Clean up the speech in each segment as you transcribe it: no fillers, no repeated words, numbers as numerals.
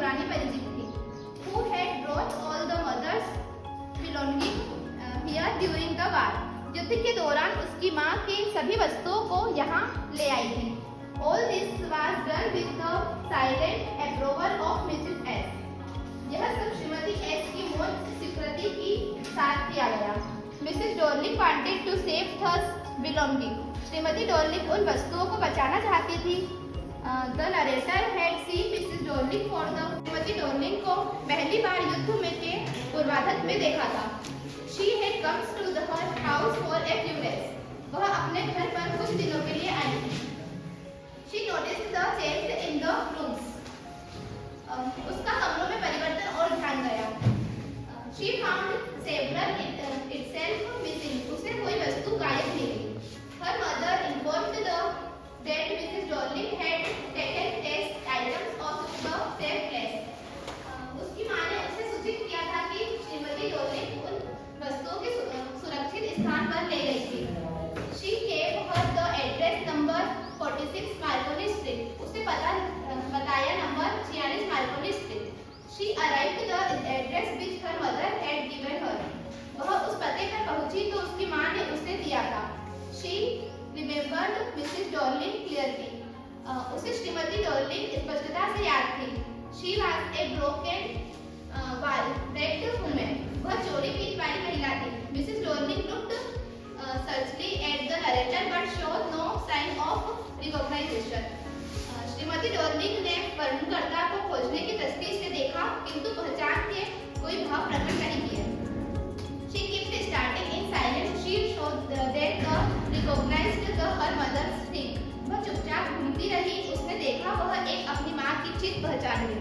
पुरानी परिचित थी, who had brought all the mother's belonging here during the war. युद्ध के दौरान उसकी माँ की सभी वस्तुओं को यहाँ ले आई थी. All this was done with the silent approval of Mrs. S. यह सब श्रीमती एस की मौन स्वीकृति की साथ किया गया. Mrs Darling wanted to save her belonging. श्रीमती डॉर्लिंग उन वस्तुओं को बचाना चाहती थी. The narrator had seen Mrs Darling for the. श्रीमती डॉर्लिंग को पहली बार युद्ध में के पूर्वार्ध में देखा था. She had comes to the her house for a few days. वह अपने घर पर कुछ दिनों के लिए आई थी. She noticed the change in the rooms. उसका कमरों में परिवर्तन और ध्यान गया. She found several itself missing. उसे कोई वस्तु गायब मिली. Her mother informed that Mrs. Darling had taken test items of the safe place. उसकी माँ ने उसे सूचित किया था कि श्रीमती डॉर्लिंग उन वस्तुओं के सुरक्षित स्थान पर ले गई थी. She gave her the address number 46 Marconi Street. उसे बताया number 46 Marconi Street. She arrived the address which her mother had given her. वह उस पते पर पहुंची तो उसकी माँ ने उसे दिया था. She remembered Mrs. Darling clearly. उसे श्रीमती डॉर्लिंग स्पष्टता से याद थी. She was a well-bred woman. वह चोरी पीट वाली महिला थी. Mrs. Darling looked searchingly at the narrator but showed no sign of recognition. Shrimati Darling ने वर्णनकर्ता को खोजने की दृष्टि से देखा किंतु पहचान के कोई भाव प्रकट नहीं किए. She kept starting in silence. She showed that recognized her mother's thing. वह चुपचाप घूमती रही. उसने देखा वह एक अपनी माँ की चित पहचान ली.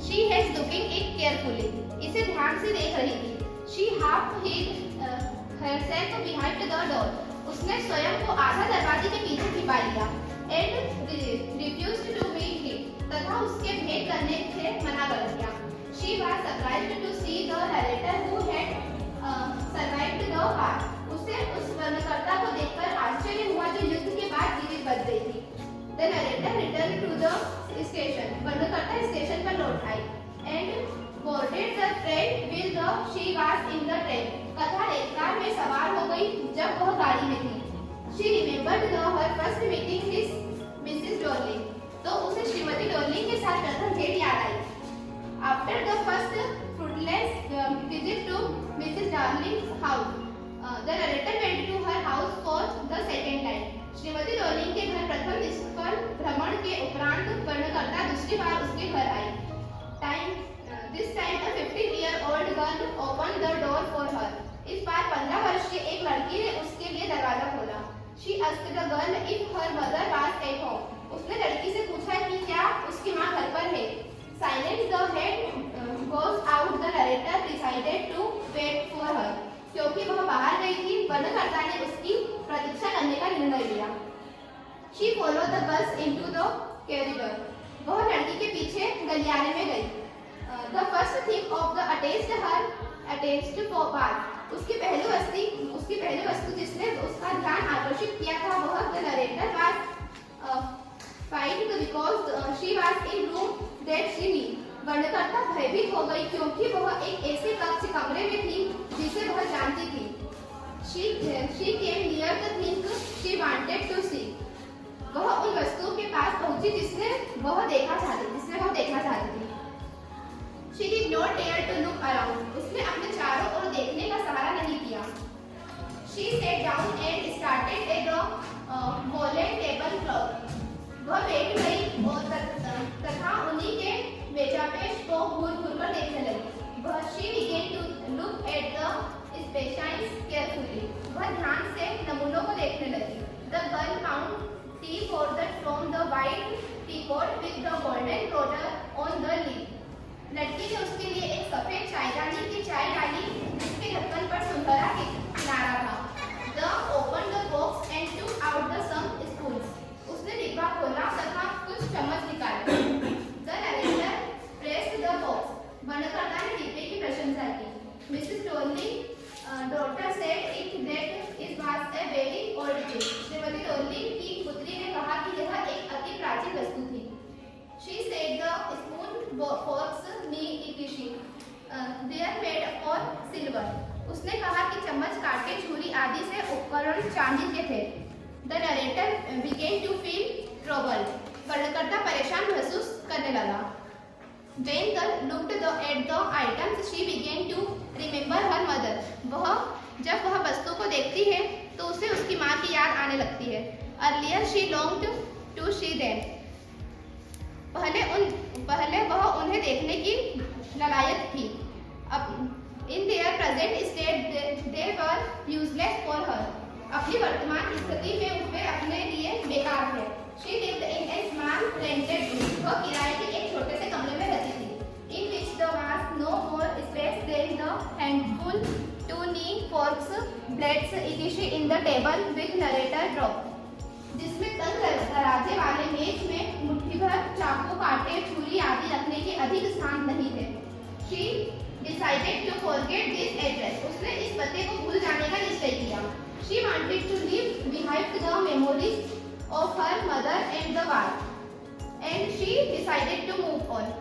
She has looking it carefully. इसे ध्यान से देख रही थी. She half hid herself behind the door. उसने स्वयं को आधा दरवाजे के पीछे छिपा लिया. And refused to meet him. तथा उसके भेंट करने से मना कर दिया. She was surprised to see the narrator who had survived the war. उसे उस वर्णनकर्ता को देखकर आश्चर्य हुआ जो युद्ध के बाद जीवित बच गई थी. The narrator returned to the station. वर्णनकर्ता स्टेशन पर लौट आई. And boarded the train while she was in the train. कथा रेलगाड़ी में सवार हो गई जब वह गाड़ी में थी. She remembered her first meeting with Mrs. Darling. तो उसे श्रीमती डॉर्लिंग के साथ प्रथम भेंट याद आई. After the first fruitless visit to Mrs. Darling's house, the narrator went to her house for the second time. Shrimati Darling के घर प्रथम निष्फल भ्रमण के उपरांत वर्णनकर्ता दूसरी बार उसके घर आई. This time a 15-year-old girl opened the door for her. इस बार 15 वर्षीय एक लड़की ने उसके लिए दरवाजा खोला. She asked the girl if her mother was at home. उसने लड़की से पूछा कि क्या उसकी माँ घर पर है. Silent the head goes out. The narrator decided to wait for her. क्योंकि वह बाहर गई थी, वर्णनकर्ता ने उसकी प्रतीक्षा करने का निर्णय लिया. She followed the bus into the corridor. वह लड़की के पीछे गलियारे में गई. The first thing of the attached for was. उसकी पहली वस्तु जिसने उसका ध्यान आकर्षित किया था वह the narrator was frightened because she was in room that she knew. वर्णनकर्ता भयभीत हो गई क्योंकि वह एक ऐसे कमरे में थी जिसे वह जानती थी. She came near the thing she wanted to see. वह उन वस्तुओं के पास पहुंची जिसने वह देखना चाहती थी. She did not dare to look around. उसने अपने चारों ओर देखने का सहारा नहीं किया. She sat down and started at the walnut table cloth. वह बैठ गई और तथा उन्हीं के मेजापेश को घूर-घूर कर देखने लगी. She began to look at the specimens carefully. वह ध्यान से नमूनों को देखने लगी. The girl found tea poured from the white teapot with the golden border on the lid. लड़की ने उसके लिए एक सफेद चायदानी की चाय डाली जिसके ढक्कन पर सुनहरा किनारा था. The opened the box and took out the some spoons. उसने डिब्बा खोला तथा कुछ चम्मच निकाले. The narrator praised the box. वर्णनकर्ता ने डिब्बे की प्रशंसा की. Mrs. Darling daughter said it was a very old thing. Shrimati Darling की पुत्री ने कहा कि यह एक अति प्राचीन वस्तु थी. She said the spoon forks they are made for silver. उसने कहा कि चम्मच, कांटे, छुरी आदि से उपकरण चांदी के थे. The narrator began to feel troubled. वर्णनकर्ता परेशान महसूस करने लगा. When the looked at the items, she began to remember her mother. जब वह वस्तु को देखती है तो उसे उसकी माँ की याद आने लगती है. Earlier she longed to see them. पहले वह उन्हें देखने की लायक थी. In their present state they were useless for her. अपनी वर्तमान स्थिति में वे अपने लिए बेकार थे. She lived in a small rented room. वह किराए के एक छोटे से कमरे में रहती थी. In which there was no more space than the handful to knife, forks, blades etc. in the table with narrator drop. जिसमें तंग दराजे वाले मेज में मुट्ठी भर चाकू, कांटे, छुरी आदि रखने के अधिक स्थान नहीं थे. She decided to forget this address. उसने इस पते को भूल जाने का निश्चय किया. She wanted to leave behind the memories of her mother and the war, and she decided to move on.